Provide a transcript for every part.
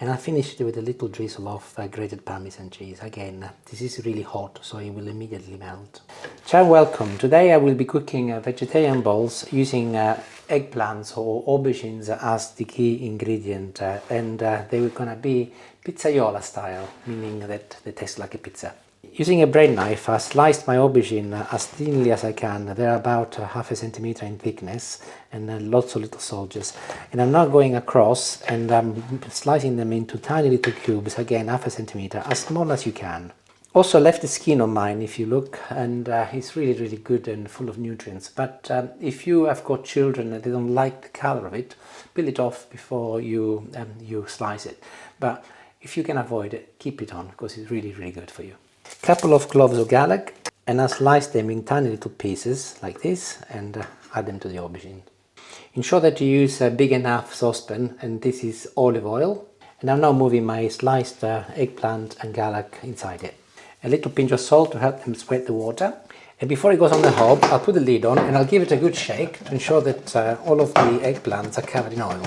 And I finished it with a little drizzle of grated Parmesan cheese. Again, this is really hot, so it will immediately melt. Ciao and welcome. Today I will be cooking vegetarian bowls using eggplants or aubergines as the key ingredient, and they were gonna be pizzaiola style, meaning that they taste like a pizza. Using a bread knife, I sliced my aubergine as thinly as I can. They're about half a centimeter in thickness and lots of little soldiers. And I'm now going across and I'm slicing them into tiny little cubes, again half a centimeter, as small as you can. Also left the skin on mine if you look, and it's really good and full of nutrients. But if you have got children and they don't like the color of it, peel it off before you slice it. But if you can avoid it, keep it on because it's really good for you. Couple of cloves of garlic, and I slice them in tiny little pieces like this and add them to the aubergine. Ensure that you use a big enough saucepan, and this is olive oil. And I'm now moving my sliced eggplant and garlic inside it. A little pinch of salt to help them sweat the water. And before it goes on the hob, I'll put the lid on and I'll give it a good shake to ensure that all of the eggplants are covered in oil.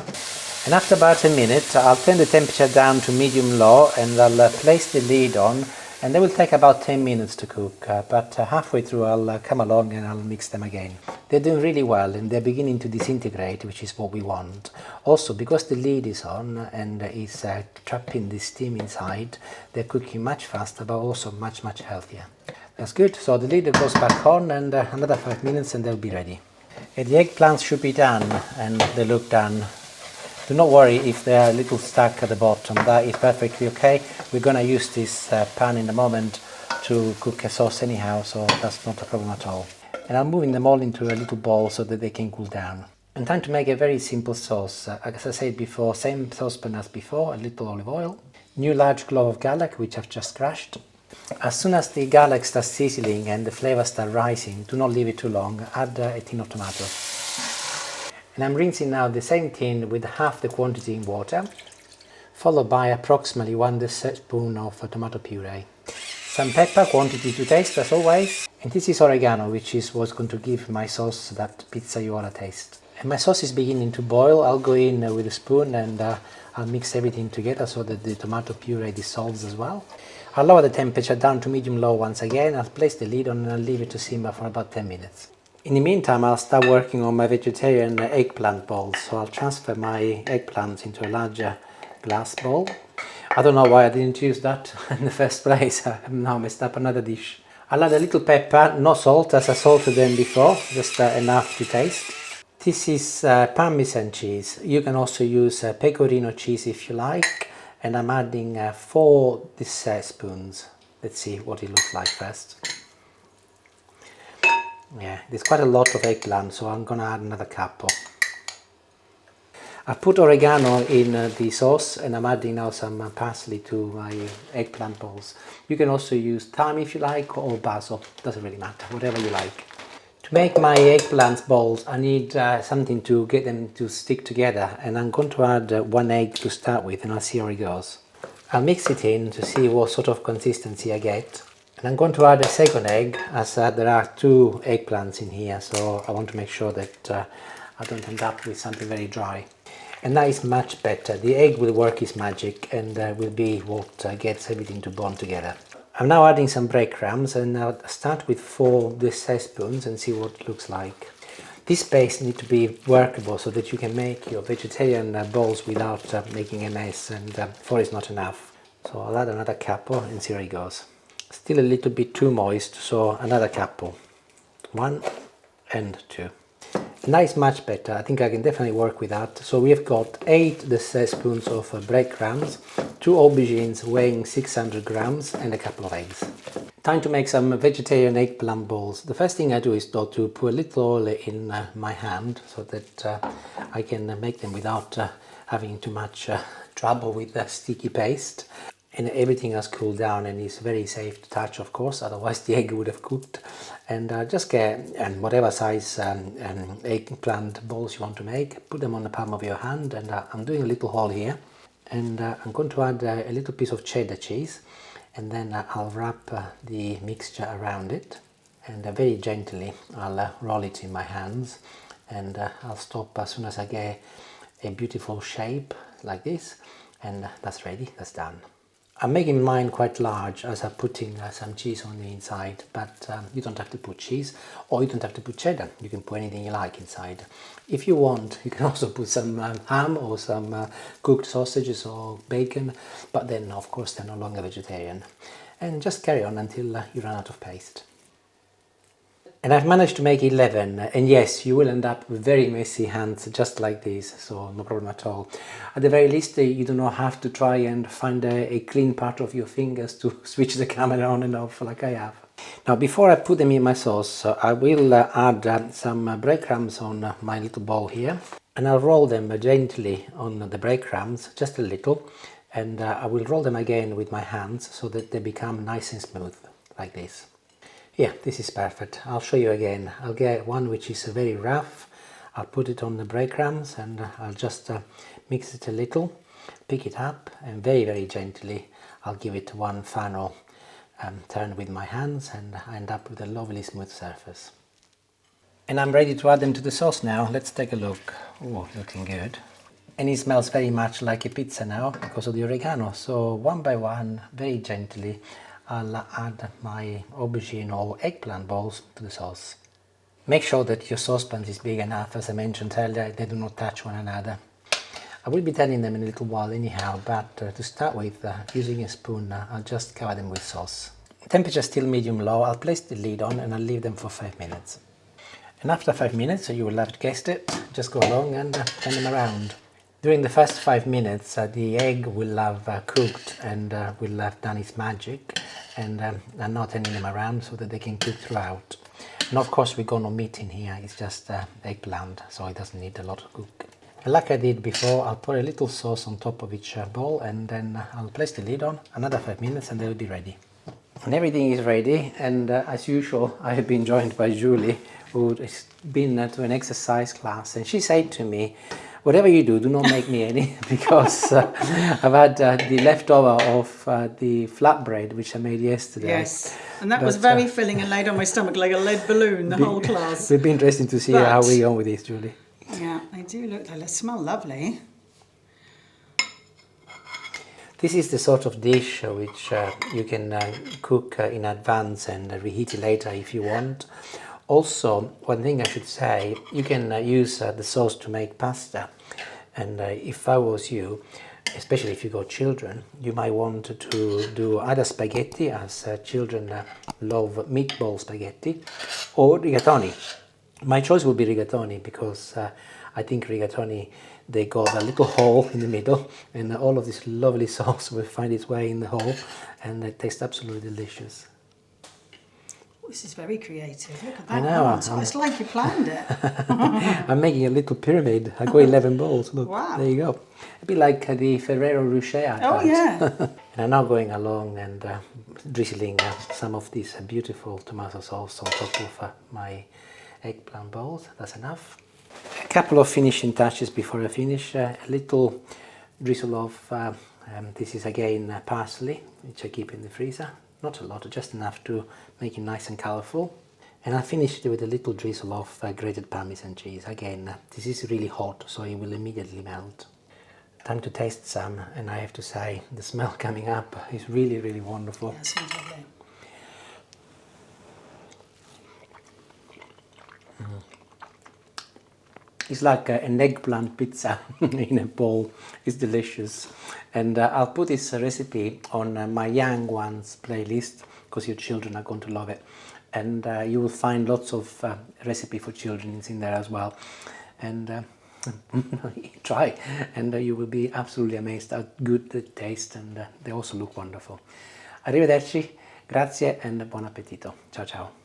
And after about a minute, I'll turn the temperature down to medium-low and I'll place the lid on. And they will take about 10 minutes to cook, but halfway through I'll come along and I'll mix them again. They're doing really well and they're beginning to disintegrate, which is what we want. Also, because the lid is on and is trapping the steam inside, they're cooking much faster but also much healthier. That's good. So the lid goes back on and another 5 minutes and they'll be ready. And the eggplants should be done, and they look done. Do not worry if they are a little stuck at the bottom, that is perfectly okay. We're going to use this pan in a moment to cook a sauce anyhow, so that's not a problem at all. And I'm moving them all into a little bowl so that they can cool down. And time to make a very simple sauce. As I said before, same saucepan as before, a little olive oil, new large clove of garlic which I've just crushed. As soon as the garlic starts sizzling and the flavors start rising, do not leave it too long, add a tin of tomatoes. And I'm rinsing now the same tin with half the quantity in water, followed by approximately 1 teaspoon of tomato puree. Some pepper, quantity to taste as always. And this is oregano, which is what's going to give my sauce that pizzaiola taste. And my sauce is beginning to boil. I'll go in with a spoon and I'll mix everything together so that the tomato puree dissolves as well. I'll lower the temperature down to medium-low once again. I'll place the lid on and I'll leave it to simmer for about 10 minutes. In the meantime, I'll start working on my vegetarian eggplant bowls. So I'll transfer my eggplants into a larger glass bowl. I don't know why I didn't use that in the first place. I've now messed up another dish. I'll add a little pepper, no salt as I salted them before, just enough to taste. This is Parmesan cheese. You can also use pecorino cheese if you like. And I'm adding 4 dessert spoons. Let's see what it looks like first. Yeah, there's quite a lot of eggplant, so I'm gonna add another couple. I put oregano in the sauce and I'm adding now some parsley to my eggplant bowls. You can also use thyme if you like, or basil, doesn't really matter, whatever you like. To make my eggplant bowls, I need something to get them to stick together, and I'm going to add 1 egg to start with and I'll see how it goes. I'll mix it in to see what sort of consistency I get. And I'm going to add a second egg, as there are 2 eggplants in here, so I want to make sure that I don't end up with something very dry. And that is much better. The egg will work its magic and will be what gets everything to bond together. I'm now adding some breadcrumbs, and I'll start with 4 dessert spoons and see what it looks like. This base needs to be workable so that you can make your vegetarian bowls without making a mess, and 4 is not enough. So I'll add another couple and see how it goes. Still a little bit too moist, so another couple. 1 and 2. And that is much better. I think I can definitely work with that. So we have got 8 dessert spoons of breadcrumbs, 2 aubergines weighing 600 grams and a couple of eggs. Time to make some vegetarian eggplant bowls. The first thing I do is though to put a little oil in my hand so that I can make them without having too much trouble with the sticky paste. And everything has cooled down and is very safe to touch, of course, otherwise the egg would have cooked. And just get whatever size eggplant balls you want to make, put them on the palm of your hand, and I'm doing a little hole here. And I'm going to add a little piece of cheddar cheese, and then I'll wrap the mixture around it, and very gently I'll roll it in my hands, and I'll stop as soon as I get a beautiful shape like this. And that's ready, that's done. I'm making mine quite large as I'm putting some cheese on the inside, but you don't have to put cheese, or you don't have to put cheddar. You can put anything you like inside. If you want, you can also put some ham or some cooked sausages or bacon, but then of course they're no longer vegetarian. And just carry on until you run out of paste. And I've managed to make 11, and yes, you will end up with very messy hands just like this, so no problem at all. At the very least, you do not have to try and find a clean part of your fingers to switch the camera on and off like I have. Now, before I put them in my sauce, I will add some breadcrumbs on my little bowl here, and I'll roll them gently on the breadcrumbs, just a little, and I will roll them again with my hands so that they become nice and smooth, like this. Yeah, this is perfect. I'll show you again. I'll get one which is very rough. I'll put it on the breadcrumbs and I'll just mix it a little, pick it up, and very, very gently I'll give it one final turn with my hands, and I end up with a lovely smooth surface. And I'm ready to add them to the sauce now. Let's take a look. Oh, looking good. And it smells very much like a pizza now because of the oregano. So one by one, very gently, I'll add my aubergine or eggplant balls to the sauce. Make sure that your saucepan is big enough, as I mentioned earlier, they do not touch one another. I will be telling them in a little while anyhow, but to start with, using a spoon, I'll just cover them with sauce. Temperature still medium-low, I'll place the lid on and I'll leave them for 5 minutes. And after 5 minutes, you will have guessed it, just go along and turn them around. During the first 5 minutes, the egg will have cooked and will have done its magic, and I'm not turning them around so that they can cook throughout. And of course we've got no meat in here, it's just eggplant, so it doesn't need a lot of cook. And like I did before, I'll put a little sauce on top of each bowl, and then I'll place the lid on, another 5 minutes, and they'll be ready. And everything is ready, and as usual I have been joined by Julie, who has been to an exercise class, and she said to me, whatever you do not make me any, because I've had the leftover of the flatbread which I made yesterday. Yes, and that was very filling and laid on my stomach like a lead balloon, the whole class. It'll be interesting to see how we go with this, Julie. Yeah, they do look like they smell lovely. This is the sort of dish which you can cook in advance and reheat it later if you want. Also, one thing I should say, you can use the sauce to make pasta, and if I was you, especially if you got children, you might want to do either spaghetti, as children love meatball spaghetti, or rigatoni. My choice would be rigatoni because I think rigatoni, they got a little hole in the middle, and all of this lovely sauce will find its way in the hole, and it tastes absolutely delicious. This is very creative. Look at that. I know. It's like you planned it. I'm making a little pyramid. I got 11 balls. Look, wow. There you go. A bit like the Ferrero Rocher. Oh, yeah. And I'm now going along and drizzling some of this beautiful tomato sauce on top of my eggplant balls. That's enough. A couple of finishing touches before I finish. A little drizzle of, this is again parsley, which I keep in the freezer. Not a lot, just enough to make it nice and colourful. And I finished it with a little drizzle of grated Parmesan cheese. Again, this is really hot, so it will immediately melt. Time to taste some, and I have to say, the smell coming up is really, really wonderful. Yeah, it smells lovely. It's like an eggplant pizza in a bowl. It's delicious. And I'll put this recipe on my young ones playlist because your children are going to love it. And you will find lots of recipe for children in there as well. And try, and you will be absolutely amazed how good they taste, and they also look wonderful. Arrivederci, grazie, and buon appetito. Ciao ciao.